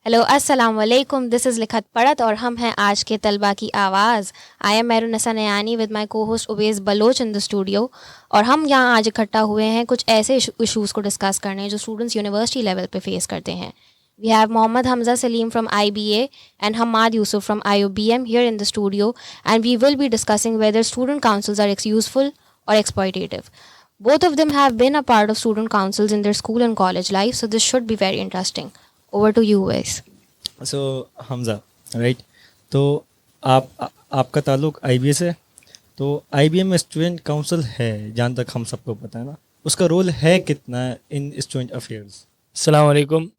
Hello अस्सलाम वालेकुम, this is लिखत पढ़त और हम हैं आज के तलबा की आवाज़। I am Mehrunnisa Nayani with my co host Uvais Baloch in the studio. और हम यहाँ आज इकट्ठा हुए हैं कुछ ऐसे इशूज़ को डिस्कस करने जो स्टूडेंट्स यूनिवर्सिटी लेवल पे फेस करते हैं। We have Mohammad Hamza Saleem from IBA and Hammad Yousuf from IOBM here in the studio, and we will be discussing whether student councils are useful or exploitative. Both of them have been a part of student councils in their school and college life, so this should be very interesting. Over to you guys. So Hamza, right, तो आपका ताल्लुक IBA से, तो IBA में student council है, जहाँ तक हम सबको पता है ना, उसका रोल है कितना इन स्टूडेंट अफेयर्स? अस्सलाम वालेकुम।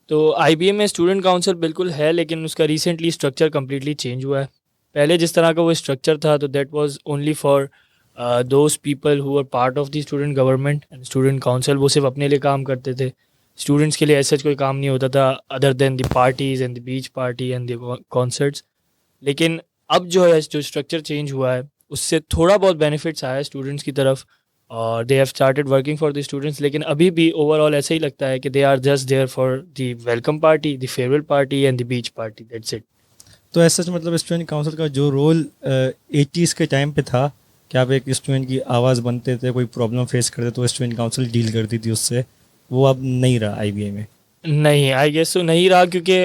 तो IBA में स्टूडेंट काउंसिल बिल्कुल है, लेकिन उसका रिसेंटली स्ट्रक्चर कम्प्लीटली चेंज हुआ है। पहले जिस तरह का वो स्ट्रक्चर था, तो that was only for those people who are part of the student government and student council. वो सिर्फ अपने लिए काम करते थे, स्टूडेंट्स के लिए ऐसा कोई काम नहीं होता था other than the parties and the beach party and the concerts. लेकिन अब जो है, जो स्ट्रक्चर चेंज हुआ है, उससे थोड़ा बहुत बेनिफिट्स आया है स्टूडेंट्स की तरफ और they have started working for the students. लेकिन अभी भी ओवरऑल ऐसा ही लगता है कि they are just there for the welcome party, the farewell party and the beach party, that's it. तो ऐसा मतलब स्टूडेंट काउंसिल का जो रोल 80s के टाइम पे था कि आप एक स्टूडेंट की आवाज़ बनते थे, कोई प्रॉब्लम फेस करते तो स्टूडेंट काउंसिल डील करती थी उससे, वो अब नहीं रहा IBA में? नहीं, आई गेस तो नहीं रहा, क्योंकि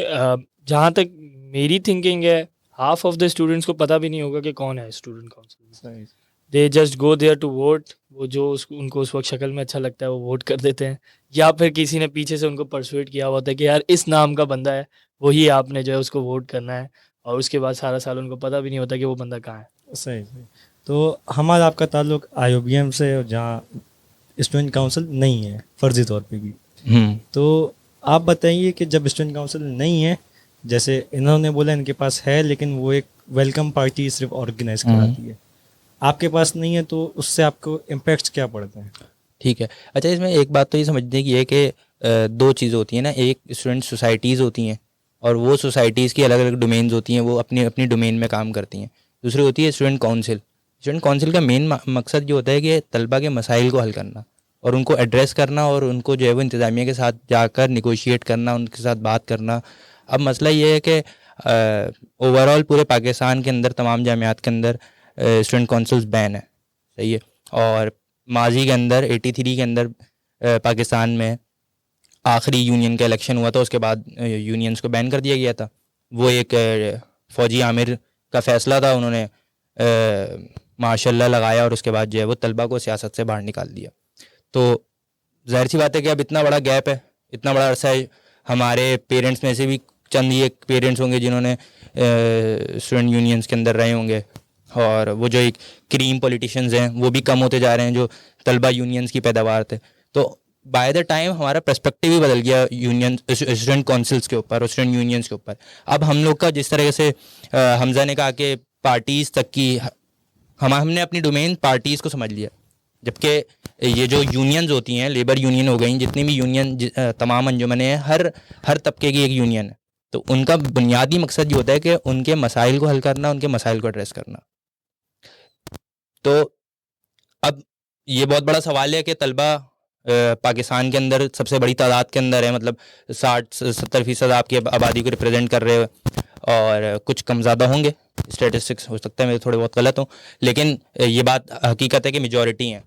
जहाँ तक मेरी थिंकिंग है, हाफ ऑफ द स्टूडेंट्स को पता भी नहीं होगा कि कौन है student council. They just go there to vote. वो जो उनको उस वक्त शक्ल में अच्छा लगता है वो वोट कर देते हैं, या फिर किसी ने पीछे से उनको परसुएट किया हुआ होता है कि यार इस नाम का बंदा है, वही आपने जो है उसको वोट करना है, और उसके बाद सारा साल उनको पता भी नहीं होता कि वो बंदा कहाँ है। सही। तो हमारा आपका ताल्लुक IOBM से, जहाँ स्टूडेंट काउंसिल नहीं है फर्जी तौर पे भी, तो आप बताइए कि जब स्टूडेंट काउंसिल नहीं है, जैसे इन्होंने बोला इनके पास है, लेकिन वो एक वेलकम पार्टी सिर्फ ऑर्गेनाइज कराती है, आपके पास नहीं है, तो उससे आपको इम्पैक्ट्स क्या पड़ते हैं? ठीक है। अच्छा, इसमें एक बात तो ये समझने की है कि दो चीज़ होती हैं ना, एक स्टूडेंट सोसाइटीज़ होती हैं और वो सोसाइटीज़ की अलग अलग डोमेन्स होती हैं, वो अपनी अपनी डोमेन में काम करती हैं। दूसरी होती है स्टूडेंट काउंसिल। स्टूडेंट काउंसिल का मेन मकसद ये होता है कि तलबा के मसाइल को हल करना और उनको एड्रेस करना और उनको जो है वो इंतज़ामिया के साथ जाकर निगोशिएट करना, उनके साथ बात करना। अब मसला ये है कि ओवरऑल पूरे पाकिस्तान के अंदर तमाम जामियात के अंदर स्टूडेंट काउंसिल्स बैन है, सही है। और माजी के अंदर 83 के अंदर पाकिस्तान में आखिरी यूनियन का इलेक्शन हुआ था, उसके बाद यूनियंस को बैन कर दिया गया था। वो एक फ़ौजी आमिर का फ़ैसला था, उन्होंने माशाल्लाह लगाया और उसके बाद जो है वो तलबा को सियासत से बाहर निकाल दिया। तो ज़ाहिर सी बात है कि अब इतना बड़ा गैप है, इतना बड़ा अरसा है, हमारे पेरेंट्स में से भी चंद ये पेरेंट्स होंगे जिन्होंने स्टूडेंट यूनियंस के अंदर रहे होंगे, और वो जो एक क्रीम पॉलिटिशियंस हैं वो भी कम होते जा रहे हैं जो तलबा यूनियंस की पैदावार थे। तो बाय द टाइम हमारा पर्सपेक्टिव ही बदल गया यूनियन स्टूडेंट काउंसिल्स के ऊपर और स्टूडेंट यूनियंस के ऊपर। अब हम लोग का जिस तरह से हमजा ने कहा कि पार्टीज़ तक की हमने अपनी डोमेन पार्टीज़ को समझ लिया, जबकि ये जो यूनियंस होती हैं, लेबर यूनियन हो गई, जितनी भी यूनियन तमाम अंजुमनें हैं, हर तबके की एक यूनियन है। तो उनका बुनियादी मकसद ये होता है कि उनके मसाइल को हल करना, उनके मसाइल को एड्रेस करना। तो अब ये बहुत बड़ा सवाल है कि तलबा पाकिस्तान के अंदर सबसे बड़ी तादाद के अंदर है, मतलब 60-70% आपकी आबादी को रिप्रेजेंट कर रहे हो, और कुछ कम ज़्यादा होंगे, स्टेटिस्टिक्स हो सकता है मेरे थोड़े बहुत गलत हों, लेकिन ये बात हकीकत है कि मेजॉरिटी हैं।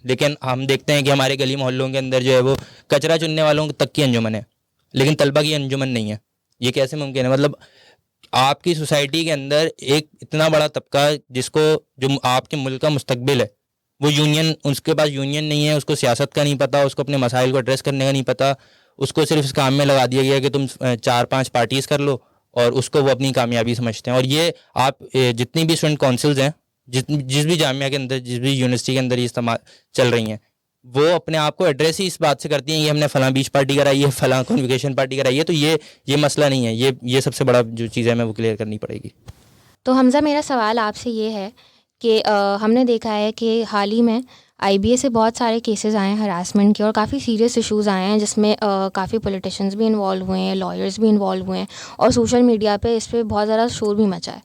लेकिन हम देखते हैं कि हमारे गली मोहल्लों के अंदर जो है वो कचरा चुनने वालों तक की अंजुमन है, लेकिन तलबा की अंजुमन नहीं है। ये कैसे मुमकिन है? मतलब आपकी सोसाइटी के अंदर एक इतना बड़ा तबका जिसको जो आपके मुल्क का मुस्तकबिल है, वो यूनियन, उसके पास यूनियन नहीं है, उसको सियासत का नहीं पता, उसको अपने मसाइल को एड्रेस करने का नहीं पता, उसको सिर्फ इस काम में लगा दिया गया कि तुम 4-5 पार्टीज़ कर लो, और उसको वो अपनी कामयाबी समझते हैं। और ये आप जितनी भी स्टूडेंट काउंसिल्स हैं, जिस भी जामिया के अंदर, जिस भी यूनिवर्सिटी के अंदर ये इस्तेमाल चल रही हैं, वो अपने आप को एड्रेस ही इस बात से करती हैं कि हमने फ़लाँ बीच पार्टी कराई है, फ़लाँ कॉन्वोकेशन पार्टी कराई है। तो ये मसला नहीं है, ये सबसे बड़ा जो चीज़ है मैं वो क्लियर करनी पड़ेगी। तो हमज़ा, मेरा सवाल आपसे ये है कि हमने देखा है कि हाल ही में IBA से बहुत सारे केसेस आए हैं हरासमेंट के, और काफ़ी सीरियस इश्यूज़ आए हैं जिसमें काफ़ी पॉलिटिशियंस भी इन्वॉल्व हुए हैं, लॉयर्स भी इन्वॉल्व हुए हैं, और सोशल मीडिया पे इस पर बहुत ज़्यादा शोर भी मचा है।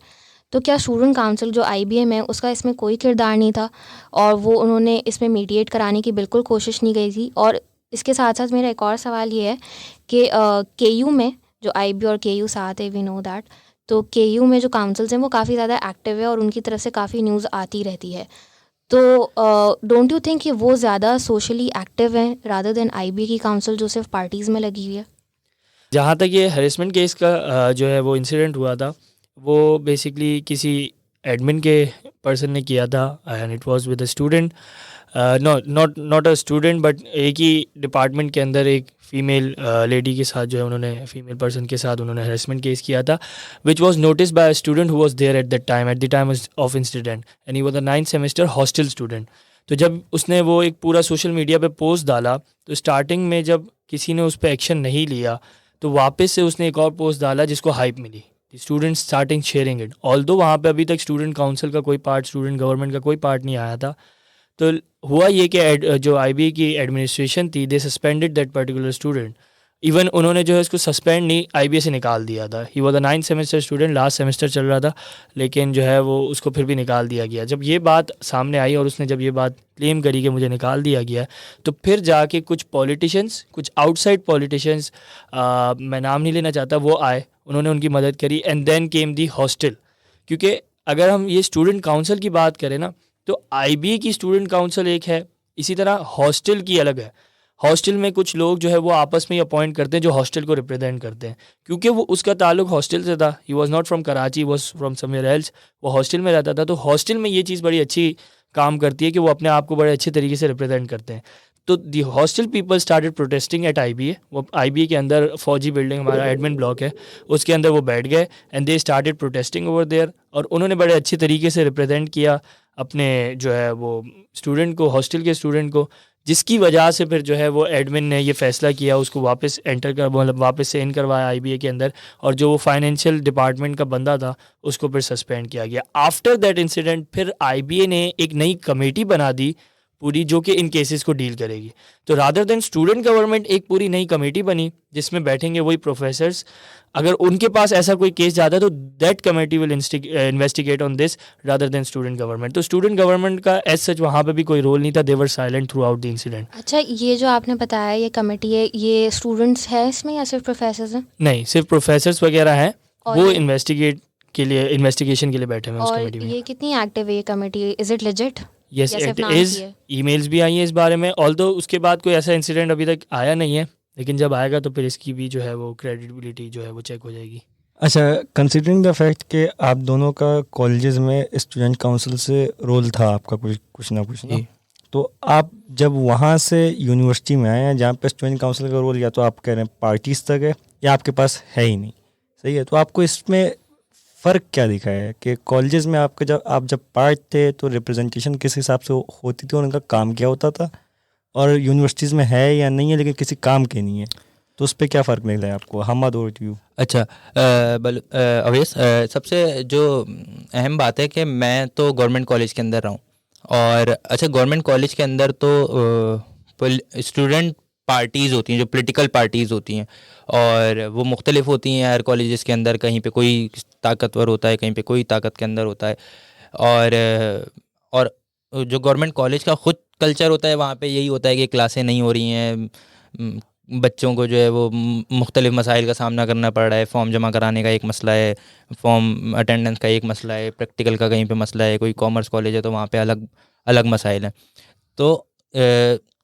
तो क्या स्टूडेंट काउंसिल जो IBA में, उसका इसमें कोई किरदार नहीं था, और वो उन्होंने इसमें मीडिएट कराने की बिल्कुल कोशिश नहीं की थी? और इसके साथ साथ मेरा एक और सवाल ये है कि केयू में जो आईबी और केयू साथ है, वी नो दैट, तो केयू में जो काउंसिल्स हैं वो काफ़ी ज़्यादा एक्टिव है और उनकी तरफ से काफ़ी न्यूज़ आती रहती है, तो डोंट यू थिंक कि वो ज़्यादा सोशली एक्टिव हैं रादर देन आईबी की काउंसिल जो सिर्फ पार्टीज़ में लगी हुई है? जहाँ तक ये हरेसमेंट केस का जो है वो इंसिडेंट हुआ था, वो बेसिकली किसी एडमिन के पर्सन ने किया था and it was with a student, not a student but एक ही डिपार्टमेंट के अंदर एक फीमेल लेडी के साथ जो है उन्होंने फीमेल पर्सन के साथ उन्होंने हरेसमेंट केस किया था, which was notice by a student who was there at the time of incident and he was a 9th semester hostel student. तो जब उसने वो एक पूरा सोशल मीडिया पे पोस्ट डाला, तो स्टार्टिंग में जब किसी ने उस पर एक्शन नहीं लिया तो वापस से उसने एक और पोस्ट डाला जिसको हाइप मिली, students starting sharing it, although वहाँ पे अभी तक स्टूडेंट काउंसिल का कोई पार्ट, स्टूडेंट गवर्नमेंट का कोई पार्ट नहीं आया था। तो हुआ ये कि जो आईबी की एडमिनिस्ट्रेशन थी, they suspended that particular student. Even उन्होंने जो है इसको सस्पेंड नहीं, आईबी से निकाल दिया था। ही was a 9th semester student, last semester चल रहा था, लेकिन जो है वो उसको फिर भी निकाल दिया गया। जब ये बात सामने आई और उसने जब ये बात क्लेम करी कि मुझे निकाल दिया गया, तो फिर जाके कुछ पॉलिटिशियंस, कुछ आउटसाइड पॉलिटिशियंस, मैं नाम नहीं लेना चाहता, वो आए, उन्होंने उनकी मदद करी and then came the hostel. क्योंकि अगर हम ये स्टूडेंट काउंसिल की बात करें ना, तो आईबी की स्टूडेंट काउंसिल एक है, इसी तरह हॉस्टल की अलग है। हॉस्टल में कुछ लोग जो है वो आपस में ही अपॉइंट करते हैं जो हॉस्टल को रिप्रेजेंट करते हैं, क्योंकि वो उसका ताल्लुक हॉस्टल से था। He was not from Karachi, was from somewhere else, वो हॉस्टल में रहता था। तो हॉस्टल में ये चीज़ बड़ी अच्छी काम करती है कि वो अपने आप को बड़े अच्छे तरीके से रिप्रेजेंट करते हैं। तो the hostel people started protesting at IBA. वो आईबीए के अंदर फौजी बिल्डिंग, हमारा एडमिन ब्लॉक है, उसके अंदर वो बैठ गए and they started protesting over there. और उन्होंने बड़े अच्छे तरीके से रिप्रेजेंट किया अपने जो है वो स्टूडेंट को, हॉस्टल के स्टूडेंट को, जिसकी वजह से फिर जो है वो एडमिन ने ये फैसला किया उसको वापस एंटर कर, मतलब वापस से इन करवाया आईबीए के अंदर, और जो वो फाइनेंशियल डिपार्टमेंट का बंदा था उसको फिर सस्पेंड किया गया। आफ्टर दैट इंसिडेंट फिर आईबीए ने एक नई कमेटी बना दी पूरी, जो कि इन केसेस को डील करेगी। तो रादर देन स्टूडेंट गवर्नमेंट, एक पूरी नई कमेटी बनी जिसमें बैठेंगे वही प्रोफेसर्स। अगर उनके पास ऐसा कोई केस जाता है तो that committee will investigate on this rather than student government. तो स्टूडेंट गवर्नमेंट का एज सच वहाँ पे भी कोई रोल नहीं था, they were silent throughout the incident. अच्छा, ये जो आपने बताया ये कमेटी है, ये स्टूडेंट्स हैं इसमें या सिर्फ प्रोफेसर्स हैं? नहीं, सिर्फ प्रोफेसर्स वगैरह हैं, और वो ये- इन्वेस्टिगेशन के लिए बैठे हुए हैं उस और कमेटी में। ये कितनी एक्टिव है ये committee? Is it legit? Yes या सिर्फ इट नाम इज़। की है? ईमेल्स भी आई हैं इस बारे में, ऑल्दो उसके बाद कोई ऐसा इंसिडेंट अभी तक आया नहीं है, लेकिन जब आएगा तो फिर इसकी भी जो है वो क्रेडिबिलिटी जो है वो चेक हो जाएगी। अच्छा, कंसिडरिंग द फैक्ट कि आप दोनों का कॉलेजेस में स्टूडेंट काउंसिल से रोल था आपका कुछ ना, जी। तो आप जब वहाँ से यूनिवर्सिटी में आए हैं जहाँ पे स्टूडेंट काउंसिल का रोल या तो आप कह रहे हैं पार्टीज तक है या आपके पास है ही नहीं, सही है, तो आपको इसमें फ़र्क क्या दिखा है कि कॉलेजेस में आपके जब पार्ट थे तो रिप्रेजेंटेशन किस हिसाब से होती थी और उनका काम क्या होता था, और यूनिवर्सिटीज़ में है या नहीं है लेकिन किसी काम के नहीं है, तो उस पर क्या फ़र्क निकला है आपको? हमद ओवर टू यू। अच्छा, अवेश, सबसे जो अहम बात है कि मैं तो गवर्नमेंट कॉलेज के अंदर रहा हूँ, और अच्छा गवर्नमेंट कॉलेज के अंदर तो स्टूडेंट पार्टीज़ होती हैं, जो पॉलिटिकल पार्टीज़ होती हैं, और वो मुख्तलिफ होती हैं हर कॉलेजेस के अंदर। कहीं पे कोई ताकतवर होता है, कहीं पे कोई ताकत के अंदर होता है, और जो गवर्नमेंट कॉलेज का ख़ुद कल्चर होता है वहाँ पे यही होता है कि क्लासें नहीं हो रही हैं, बच्चों को जो है वो मुख्तलिफ मसाइल का सामना करना पड़ रहा है। फॉर्म जमा कराने का एक मसला है, फॉर्म अटेंडेंस का एक मसला है, प्रैक्टिकल का कहीं पे मसला है, कोई कॉमर्स कॉलेज है तो वहाँ पे अलग अलग मसाइल हैं। तो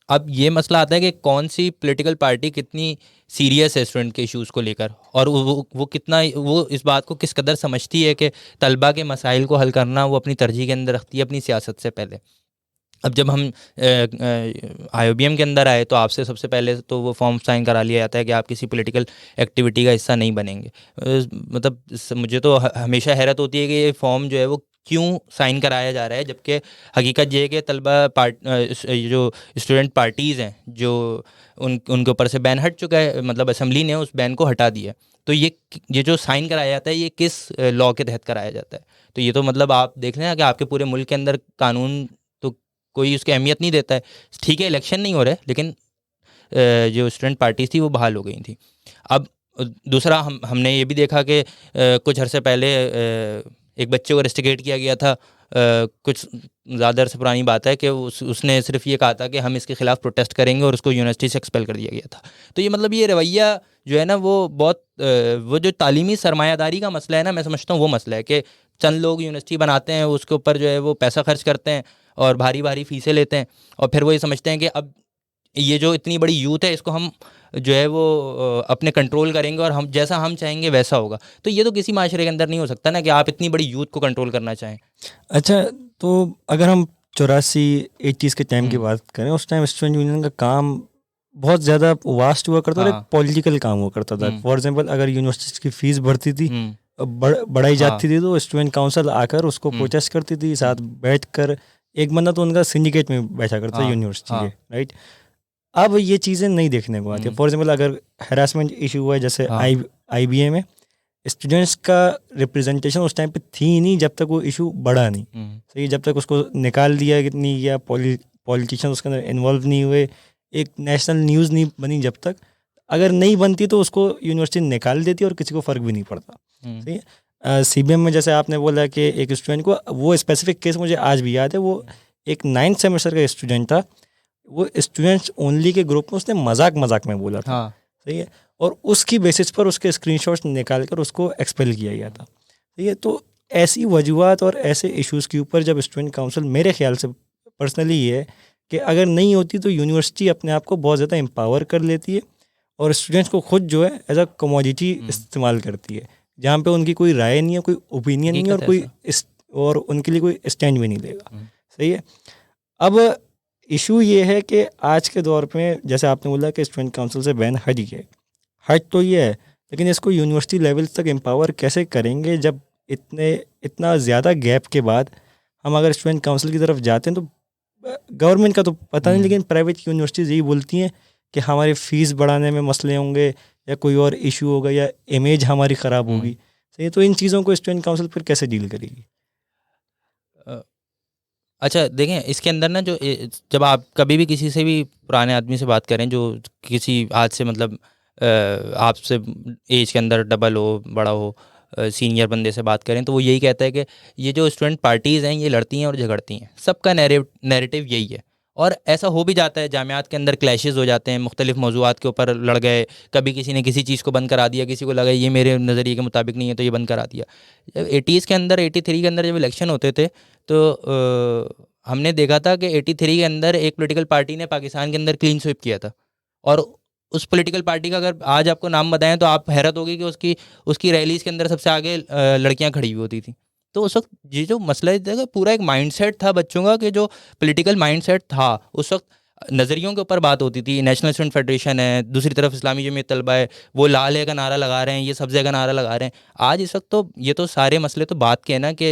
अब ये मसला आता है कि कौन सी पॉलिटिकल पार्टी कितनी सीरियस है स्टूडेंट के इश्यूज़ को लेकर, और वो कितना, वो इस बात को किस कदर समझती है कि तलबा के मसाइल को हल करना वो अपनी तरजीह के अंदर रखती है अपनी सियासत से पहले। अब जब हम IOBM के अंदर आए तो आपसे सबसे पहले तो वो फॉर्म साइन करा लिया जाता है कि आप किसी पॉलिटिकल एक्टिविटी का हिस्सा नहीं बनेंगे। मतलब मुझे तो हमेशा हैरत होती है कि ये फॉर्म जो है वो क्यों साइन कराया जा रहा है, जबकि हकीकत ये है कि तलबा जो स्टूडेंट पार्टीज़ हैं जो उनके ऊपर से बैन हट चुका है, मतलब असेंबली ने उस बैन को हटा दिया। तो ये जो साइन कराया जाता है ये किस लॉ के तहत कराया जाता है? तो ये तो मतलब आप देख लें कि आपके पूरे मुल्क के अंदर कानून कोई उसकी अहमियत नहीं देता है। ठीक है, इलेक्शन नहीं हो रहे, लेकिन जो स्टूडेंट पार्टीज थी वो बहाल हो गई थी। अब दूसरा हमने ये भी देखा कि कुछ अरसे पहले एक बच्चे को रेस्टिकेट किया गया था कुछ ज़्यादा से पुरानी बात है कि उसने सिर्फ ये कहा था कि हम इसके ख़िलाफ़ प्रोटेस्ट करेंगे और उसको यूनिवर्सिटी से एक्सपेल कर दिया गया था। तो ये मतलब ये रवैया जो है ना वो बहुत वो जो तालीमी सरमायादारी का मसला है ना, मैं समझता हूँ वो मसला है कि चंद लोग यूनिवर्सिटी बनाते हैं, उसके ऊपर जो है वो पैसा खर्च करते हैं और भारी भारी फ़ीसें लेते हैं, और फिर वो ये समझते हैं कि अब ये जो इतनी बड़ी यूथ है इसको हम जो है वो अपने कंट्रोल करेंगे और हम जैसा हम चाहेंगे वैसा होगा। तो ये तो किसी माशरे के अंदर नहीं हो सकता ना कि आप इतनी बड़ी यूथ को कंट्रोल करना चाहें। अच्छा, तो अगर हम 84-80s के टाइम की बात करें, उस टाइम स्टूडेंट यूनियन का काम बहुत ज़्यादा वास्ट हुआ करता था, हाँ। एक पॉलिटिकल काम हुआ करता था। फॉर एग्जांपल, अगर यूनिवर्सिटी की फीस बढ़ती थी, बढ़ाई जाती थी, तो स्टूडेंट काउंसिल आकर उसको प्रोटेस्ट करती थी, साथ बैठकर एक बंदा तो उनका सिंडिकेट में बैठा करता था यूनिवर्सिटी के, राइट। अब ये चीज़ें नहीं देखने को आती। फॉर एग्जांपल, अगर हैरासमेंट इशू हुआ है जैसे IBA में, स्टूडेंट्स का रिप्रेजेंटेशन उस टाइम पे थी ही नहीं जब तक वो इशू बढ़ा नहीं, सही। जब तक उसको निकाल दिया नहीं गया, पॉलिटिशियन उसके अंदर इन्वॉल्व नहीं हुए, एक नेशनल न्यूज़ नहीं बनी, जब तक अगर नहीं बनती तो उसको यूनिवर्सिटी निकाल देती और किसी को फ़र्क भी नहीं पड़ता, सही। CBM में जैसे आपने बोला कि एक स्टूडेंट को, वो स्पेसिफिक केस मुझे आज भी याद है, वो एक 9th सेमेस्टर का स्टूडेंट था, वो स्टूडेंट्स ओनली के ग्रुप में उसने मजाक में बोला था, सही है, और उसकी बेसिस पर उसके स्क्रीनशॉट्स निकाल कर उसको एक्सपेल किया गया था, सही है। तो ऐसी वजूहत और ऐसे इश्यूज़ के ऊपर जब स्टूडेंट काउंसिल, मेरे ख्याल से पर्सनली ये है कि अगर नहीं होती तो यूनिवर्सिटी अपने आप को बहुत ज़्यादा एम्पावर कर लेती है और स्टूडेंट्स को खुद जो है एज अ कमोडिटी इस्तेमाल करती है, जहाँ पे उनकी कोई राय नहीं है, कोई ओपिनियन नहीं है, और उनके लिए कोई स्टैंड भी नहीं लेगा, सही है। अब इशू ये है कि आज के दौर में, जैसे आपने बोला कि स्टूडेंट काउंसिल से बैन हट गया, हट तो ये है, लेकिन इसको यूनिवर्सिटी लेवल तक एम्पावर कैसे करेंगे जब इतना ज़्यादा गैप के बाद हम अगर स्टूडेंट काउंसिल की तरफ जाते हैं? तो गवर्नमेंट का तो पता नहीं, लेकिन प्राइवेट यूनिवर्सिटीज़ यही बोलती हैं कि हमारी फ़ीस बढ़ाने में मसले होंगे या कोई और इशू होगा या इमेज हमारी ख़राब होगी, सही। तो इन चीज़ों को स्टूडेंट काउंसिल फिर कैसे डील करेगी? अच्छा देखें, इसके अंदर ना जो जब आप कभी भी किसी से भी पुराने आदमी से बात करें जो किसी आज से मतलब आपसे एज के अंदर डबल हो, बड़ा हो, सीनियर बंदे से बात करें, तो वो यही कहता है कि ये जो स्टूडेंट पार्टीज़ हैं ये लड़ती हैं और झगड़ती हैं, सबका नैरेटिव यही है। और ऐसा हो भी जाता है, जामियात के अंदर क्लैशेस हो जाते हैं, मुख्तलिफ मौज़ूआत के ऊपर लड़ गए, कभी किसी ने किसी चीज़ को बंद करा दिया, किसी को लगा ये मेरे नज़रिए के मुताबिक नहीं है तो ये बंद करा दिया। जब 80s के अंदर, 83 के अंदर जब इलेक्शन होते थे तो हमने देखा था कि 83 के अंदर एक पॉलिटिकल पार्टी ने पाकिस्तान के अंदर क्लीन स्वीप किया था, और उस पॉलिटिकल पार्टी का अगर आज आपको नाम बताएं तो आप हैरत होगी कि उसकी रैलीज़ के अंदर सबसे आगे लड़कियां खड़ी हुई होती थी। तो उस वक्त ये जो मसला है, पूरा एक माइंडसेट था बच्चों का, कि जो पॉलिटिकल माइंडसेट था उस वक्त, नज़रियों के ऊपर बात होती थी। नेशनल स्टूडेंट फेडरेशन है, दूसरी तरफ इस्लामी जमीयत तलबा है, वो लाल है का नारा लगा रहे हैं, ये सब्ज़े का नारा लगा रहे हैं। आज इस वक्त तो ये तो सारे मसले तो बात के हैं ना कि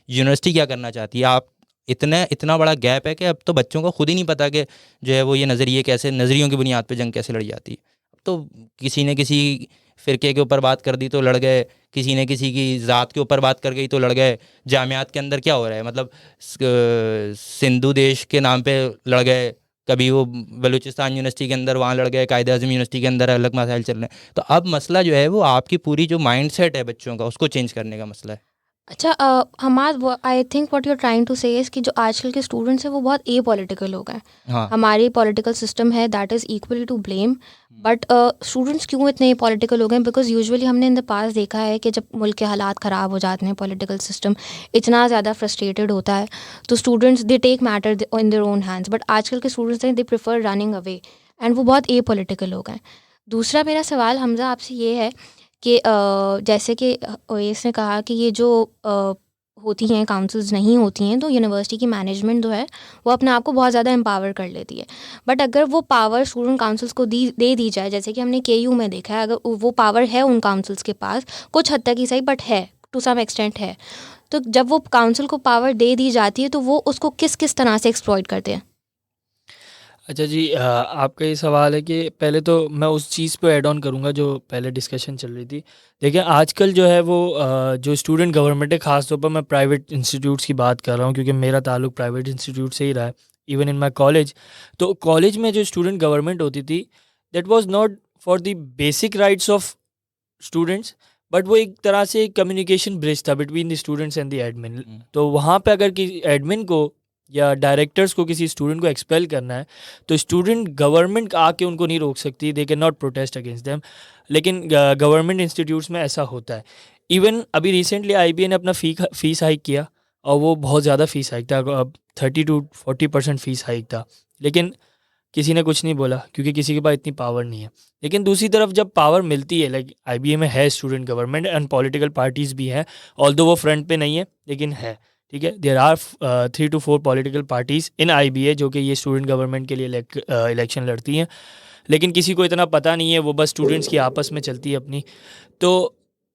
यूनिवर्सिटी क्या करना चाहती है। आप इतना बड़ा गैप है कि अब तो बच्चों को खुद ही नहीं पता कि जो है वो ये नज़रियों की बुनियाद पे जंग कैसे लड़ी जाती है। अब तो किसी ने किसी फ़िरके के ऊपर बात कर दी तो लड़ गए, किसी ने किसी की ज़ात के ऊपर बात कर गई तो लड़ गए। जामियात के अंदर क्या हो रहा है, मतलब सिंधु देश के नाम पे लड़ गए, कभी वो बलूचिस्तान यूनिवर्सिटी के अंदर वहाँ लड़ गए, कायद-ए-आज़म यूनिवर्सिटी के अंदर अलग मसाइल चल रहे हैं। तो अब मसला जो है वो आपकी पूरी जो माइंडसेट है बच्चों का, उसको चेंज करने का मसला है। अच्छा, हमारा I think what you are trying to say is कि जो आजकल के स्टूडेंट्स हैं वो बहुत ए पॉलिटिकल हो गए हैं। हाँ। हमारी पॉलिटिकल सिस्टम है that is equally to blame, but students क्यों इतने पॉलिटिकल हो गए हैं? बिकॉज यूजुअली हमने इन द पास देखा है कि जब मुल्क के हालात ख़राब हो जाते हैं, पॉलिटिकल सिस्टम इतना ज़्यादा फ्रस्ट्रेटेड होता है, तो students they take matter in their own hands. But आजकल के स्टूडेंट्स हैं, they prefer running away, and वो बहुत ए पॉलिटिकल हो गए हैं। दूसरा मेरा सवाल हमज़ा आपसे ये है कि जैसे कि ओवैस ने कहा कि ये जो होती हैं काउंसिल्स नहीं होती हैं, तो यूनिवर्सिटी की मैनेजमेंट जो है वो अपने आप को बहुत ज़्यादा एम्पावर कर लेती है। बट अगर वो पावर स्टूडेंट काउंसिल्स को दे दी जाए, जैसे कि हमने KU में देखा है, अगर वो पावर है उन काउंसिल्स के पास, कुछ हद तक ही सही बट है, टू सम एक्सटेंट है, तो जब वो काउंसिल को पावर दे दी जाती है तो वो उसको किस किस तरह से एक्सप्लॉइट करते हैं? अच्छा जी, आपका ये सवाल है कि पहले तो मैं उस चीज़ पे ऐड ऑन करूँगा जो पहले डिस्कशन चल रही थी। देखिए आजकल जो है वो जो स्टूडेंट गवर्नमेंट है, ख़ास तौर पर मैं प्राइवेट इंस्टीट्यूट्स की बात कर रहा हूँ क्योंकि मेरा ताल्लुक प्राइवेट इंस्टीट्यूट से ही रहा है, इवन इन माई कॉलेज। तो कॉलेज में जो स्टूडेंट गवर्नमेंट होती थी, that was not for the basic rights of students, but वो एक तरह से कम्युनिकेशन ब्रिज था between the students and the admin. तो वहाँ पे अगर किसी एडमिन को या डायरेक्टर्स को किसी स्टूडेंट को एक्सपेल करना है तो स्टूडेंट गवर्नमेंट आके उनको नहीं रोक सकती, they can not protest against them. लेकिन गवर्नमेंट इंस्टीट्यूट्स में ऐसा होता है। इवन अभी रिसेंटली IBA ने अपना फीस हाइक किया और वो बहुत ज़्यादा फीस हाइक था, अब 30 to 40% फीस हाइक था, लेकिन किसी ने कुछ नहीं बोला क्योंकि किसी के पास इतनी पावर नहीं है। लेकिन दूसरी तरफ जब पावर मिलती है, लाइक IBA में है student government and political parties भी हैं, ऑल्दो वो फ्रंट पे नहीं है लेकिन है, ठीक है। There are 3 to 4 political parties in IBA जो कि ये स्टूडेंट गवर्नमेंट के लिए इलेक्शन लड़ती हैं, लेकिन किसी को इतना पता नहीं है, वो बस स्टूडेंट्स की आपस में चलती है अपनी। तो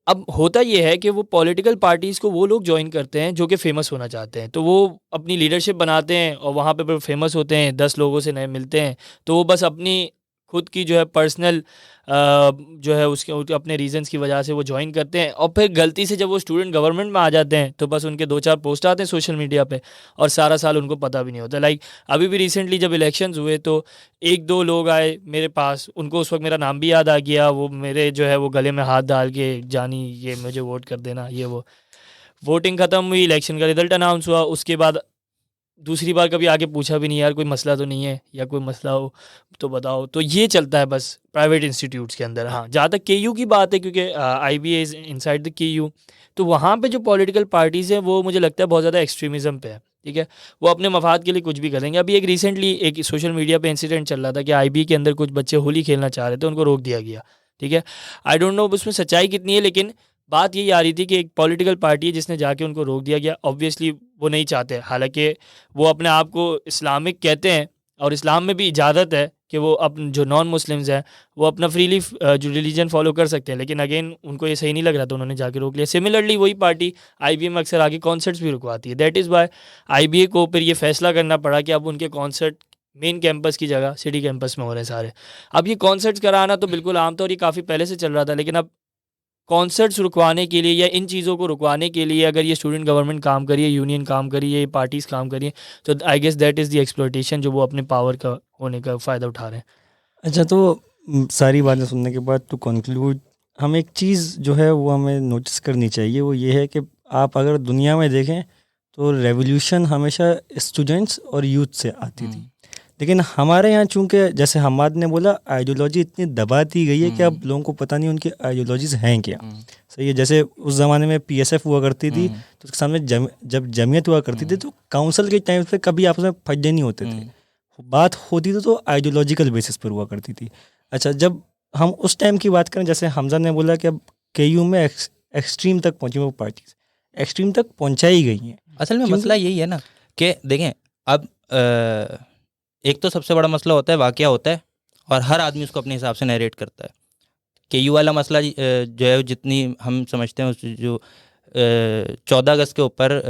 अब होता ये है कि वो पॉलिटिकल पार्टीज़ को वो लोग ज्वाइन करते हैं जो कि फ़ेमस होना चाहते हैं, तो वो अपनी लीडरशिप बनाते हैं और वहाँ पे फेमस होते हैं, 10 लोगों से नए मिलते हैं, तो वो बस अपनी खुद की जो है पर्सनल जो है उसके अपने रीजंस की वजह से वो ज्वाइन करते हैं, और फिर गलती से जब वो स्टूडेंट गवर्नमेंट में आ जाते हैं तो बस उनके 2-4 पोस्ट आते हैं सोशल मीडिया पे और सारा साल उनको पता भी नहीं होता। लाइक अभी भी रिसेंटली जब इलेक्शंस हुए तो 1-2 लोग आए मेरे पास, उनको उस वक्त मेरा नाम भी याद आ गया, वो मेरे जो है वो गले में हाथ डाल के, जानी ये मुझे वोट कर देना, ये वो। वोटिंग ख़त्म हुई, इलेक्शन का रिजल्ट अनाउंस हुआ, उसके बाद दूसरी बार कभी आगे पूछा भी नहीं यार कोई मसला तो नहीं है, या कोई मसला हो तो बताओ। तो ये चलता है बस प्राइवेट इंस्टीट्यूट्स के अंदर। हाँ, जहाँ तक KU की बात है, क्योंकि IBA is inside the KU, तो वहाँ पे जो पॉलिटिकल पार्टीज़ हैं वो मुझे लगता है बहुत ज़्यादा एक्सट्रीमिज़म पे है, ठीक है। वो अपने मफाद के लिए कुछ भी करेंगे। अभी एक रिसेंटली एक सोशल मीडिया पे इंसिडेंट चल रहा था कि IBA के अंदर कुछ बच्चे होली खेलना चाह रहे थे, उनको रोक दिया गया, ठीक है। आई डोंट नो उसमें सच्चाई कितनी है, लेकिन बात यही आ रही थी कि एक पॉलिटिकल पार्टी है जिसने जाके उनको रोक दिया गया। ऑब्वियसली वो नहीं चाहते, हालांकि वो अपने आप को इस्लामिक कहते हैं और इस्लाम में भी इजाज़त है कि वो अपन जो नॉन मुस्लिम्स हैं वो अपना फ्रीली जो रिलीजन फॉलो कर सकते हैं, लेकिन अगेन उनको ये सही नहीं लग रहा तो उन्होंने जाके रोक लिया। सिमिलरली वही पार्टी IBA में अक्सर आगे कॉन्सर्ट्स भी रुकवाती है। दैट इज़ वाई IBA को फिर ये फैसला करना पड़ा कि अब उनके कॉन्सर्ट मेन कैंपस की जगह सिटी कैंपस में हो रहे हैं सारे। अब ये कॉन्सर्ट्स कराना तो बिल्कुल आम था और ये काफ़ी पहले से चल रहा था, लेकिन अब कॉन्सर्ट्स रुकवाने के लिए या इन चीज़ों को रुकवाने के लिए अगर ये स्टूडेंट गवर्नमेंट काम करिए, यूनियन काम करिए, ये पार्टीज़ काम करिए, तो I guess that is the exploitation जो वो अपने पावर का होने का फ़ायदा उठा रहे हैं। अच्छा, तो सारी बातें सुनने के बाद टू कंक्लूड, हम एक चीज़ जो है वो हमें नोटिस करनी चाहिए, वो ये है कि आप अगर दुनिया में देखें तो रेवोल्यूशन हमेशा स्टूडेंट्स और यूथ से आती थी, लेकिन हमारे यहाँ चूंकि जैसे हमाद ने बोला आइडियोलॉजी इतनी दबा दी गई है कि अब लोगों को पता नहीं उनकी आइडियोलॉजीज हैं क्या। सही है, जैसे उस ज़माने में PSF हुआ करती थी तो उसके सामने जब जमीयत हुआ करती थी तो काउंसिल के टाइम पे कभी आपस में फटने नहीं होते थे, बात होती थी तो आइडियोलॉजिकल बेसिस पर हुआ करती थी। अच्छा, जब हम उस टाइम की बात करें, जैसे हमजा ने बोला कि अब KU में एक्सट्रीम तक पहुँची, वो पार्टीज एक्सट्रीम तक पहुँचाई गई हैं। असल में मसला यही है ना कि देखें, अब एक तो सबसे बड़ा मसला होता है वाक़या होता है और हर आदमी उसको अपने हिसाब से नरेट करता है। KU वाला मसला जो है, जितनी हम समझते हैं, उस जो 14 अगस्त के ऊपर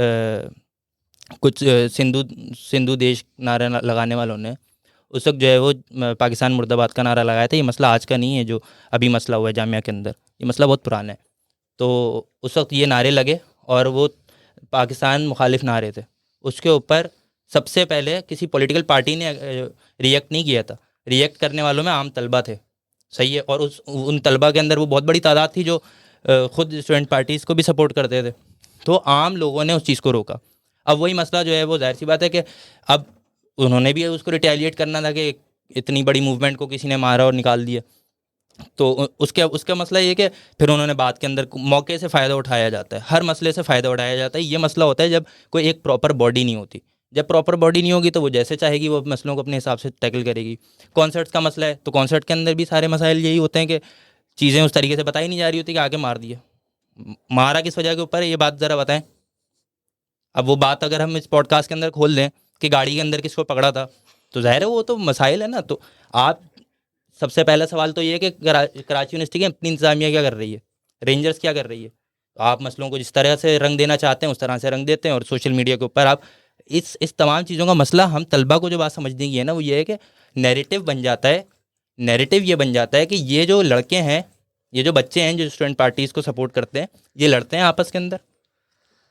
कुछ सिंधु देश नारा लगाने वालों ने उस वक्त जो है वो पाकिस्तान मुर्दाबाद का नारा लगाया था। ये मसला आज का नहीं है जो अभी मसला हुआ है जामिया के अंदर, ये मसला बहुत पुराना है। तो उस वक्त ये नारे लगे और वो पाकिस्तान मुखालिफ नारे थे। उसके ऊपर सबसे पहले किसी पॉलिटिकल पार्टी ने रिएक्ट नहीं किया था, रिएक्ट करने वालों में आम तलबा थे, सही है। और उन तलबा के अंदर वो बहुत बड़ी तादाद थी जो ख़ुद स्टूडेंट पार्टीज़ को भी सपोर्ट करते थे। तो आम लोगों ने उस चीज़ को रोका। अब वही मसला जो है वो जाहिर सी बात है कि अब उन्होंने भी उसको रिटेलिएट करना था कि इतनी बड़ी मूवमेंट को किसी ने मारा और निकाल दिया। तो उसका मसला ये कि फिर उन्होंने बात के अंदर मौके से फ़ायदा उठाया जाता है, हर मसले से फ़ायदा उठाया जाता है। ये मसला होता है जब कोई एक प्रॉपर बॉडी नहीं होती। जब प्रॉपर बॉडी नहीं होगी तो वो जैसे चाहेगी वो मसलों को अपने हिसाब से टैकल करेगी। कॉन्सर्ट्स का मसला है तो कॉन्सर्ट के अंदर भी सारे मसाइल यही होते हैं कि चीज़ें उस तरीके से बताई नहीं जा रही होती कि आगे मार दिया। मारा किस वजह के ऊपर है, ये बात ज़रा बताएं। अब वो बात अगर हम इस पॉडकास्ट के अंदर खोल दें कि गाड़ी के अंदर किसको पकड़ा था, तो ज़ाहिर है वो तो मसाइल है ना। तो आप सबसे पहला सवाल तो ये है कि कराची यूनिवर्सिटी की अपनी इंतज़ामिया क्या कर रही है, रेंजर्स क्या कर रही है। आप मसलों को जिस तरह से रंग देना चाहते हैं उस तरह से रंग देते हैं, और सोशल मीडिया के ऊपर आप इस तमाम चीज़ों का मसला हम तलबा को जो बात समझने की है ना, वो ये है कि नैरेटिव बन जाता है। नैरेटिव ये बन जाता है कि ये जो लड़के हैं, ये जो बच्चे हैं जो स्टूडेंट पार्टीज़ को सपोर्ट करते हैं, ये लड़ते हैं आपस के अंदर।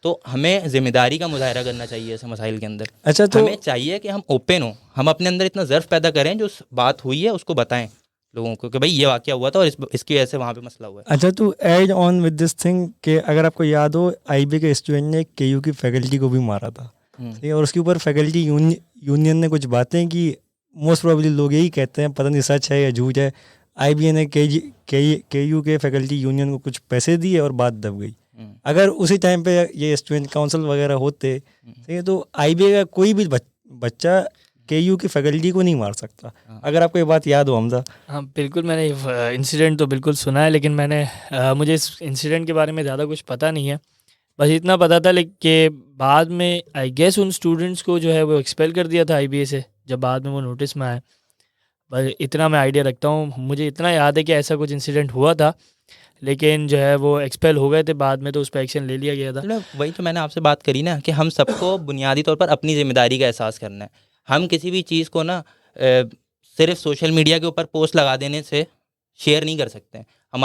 तो हमें ज़िम्मेदारी का मुजाहरा करना चाहिए ऐसे मसाइल के अंदर। अच्छा, तो हमें चाहिए कि हम ओपन हों, हम अपने अंदर इतना ज़र्फ़ पैदा करें, जो बात हुई है उसको बताएं, लोगों को कि भाई ये वाकया हुआ था और इसकी वजह से वहाँ पे मसला हुआ है। अच्छा, तो add on with this thing कि अगर आपको याद हो, आईबी के स्टूडेंट ने केयू की फैकल्टी को भी मारा था, ठीक है, और उसके ऊपर फैकल्टी यूनियन ने कुछ बातें की। मोस्ट प्रोबेबली लोग यही कहते हैं, पता नहीं सच है या झूठ है, आईबी ने केयू के फैकल्टी यूनियन को कुछ पैसे दिए और बात दब गई। अगर उसी टाइम पे ये स्टूडेंट काउंसिल वगैरह होते, ठीक है, तो आईबी का कोई भी बच्चा केयू की फैकल्टी को नहीं मार सकता। अगर आपको ये बात याद हो हमजा। हाँ बिल्कुल, मैंने इंसिडेंट तो बिल्कुल सुना है, लेकिन मुझे इस इंसिडेंट के बारे में ज़्यादा कुछ पता नहीं है। बस इतना पता था कि बाद में आई गेस उन स्टूडेंट्स को जो है वो एक्सपेल कर दिया था आईबीए से, जब बाद में वो नोटिस में आए। बस इतना मैं आइडिया रखता हूँ, मुझे इतना याद है कि ऐसा कुछ इंसिडेंट हुआ था, लेकिन जो है वो एक्सपेल हो गए थे बाद में, तो उस पर एक्शन ले लिया गया था। मतलब वही तो मैंने आपसे बात करी ना कि हम सबको बुनियादी तौर पर अपनी जिम्मेदारी का एहसास करना है। हम किसी भी चीज़ को ना सिर्फ सोशल मीडिया के ऊपर पोस्ट लगा देने से शेयर नहीं कर सकते। हम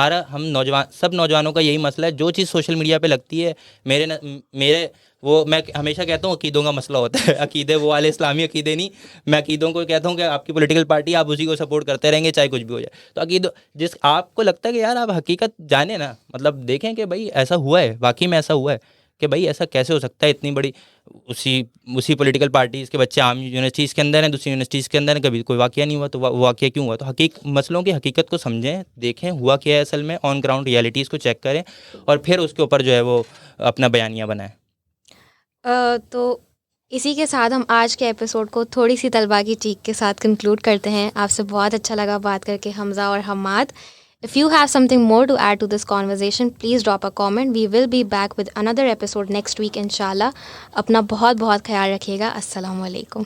सब नौजवानों का यही मसला है, जो चीज़ सोशल मीडिया पे लगती है, मैं हमेशा कहता हूँ अकीदों का मसला होता है। अकीदे वो वाले इस्लामी अकीदे नहीं, मैं अकीदों को कहता हूँ कि आपकी पॉलिटिकल पार्टी, आप उसी को सपोर्ट करते रहेंगे चाहे कुछ भी हो जाए। तो अकीदों, जिस आपको लगता है कि यार आप हकीकत जाने ना, मतलब देखें कि भाई ऐसा हुआ है, वाकई में ऐसा हुआ है कि भाई ऐसा कैसे हो सकता है, इतनी बड़ी उसी पॉलिटिकल पार्टीज़ के बच्चे आम यूनिवर्सिटीज़ के अंदर हैं, दूसरी यूनिवर्सिटीज़ के अंदर हैं, कभी कोई वाकया नहीं हुआ, तो वाकया क्यों हुआ? तो मसलों की हकीकत को समझें, देखें हुआ क्या है असल में, ऑन ग्राउंड रियलिटीज़ को चेक करें और फिर उसके ऊपर जो है वो अपना बयानिया बनाएं। तो इसी के साथ हम आज के एपिसोड को थोड़ी सी तलबा की चीख के साथ कंक्लूड करते हैं। आपसे बहुत अच्छा लगा बात करके हमजा और Hammad. If you have something more to add to this conversation, please drop a comment. We will be back with another episode next week, inshallah. अपना बहुत बहुत ख्याल रखिएगा। अस्सलाम वालेकुम।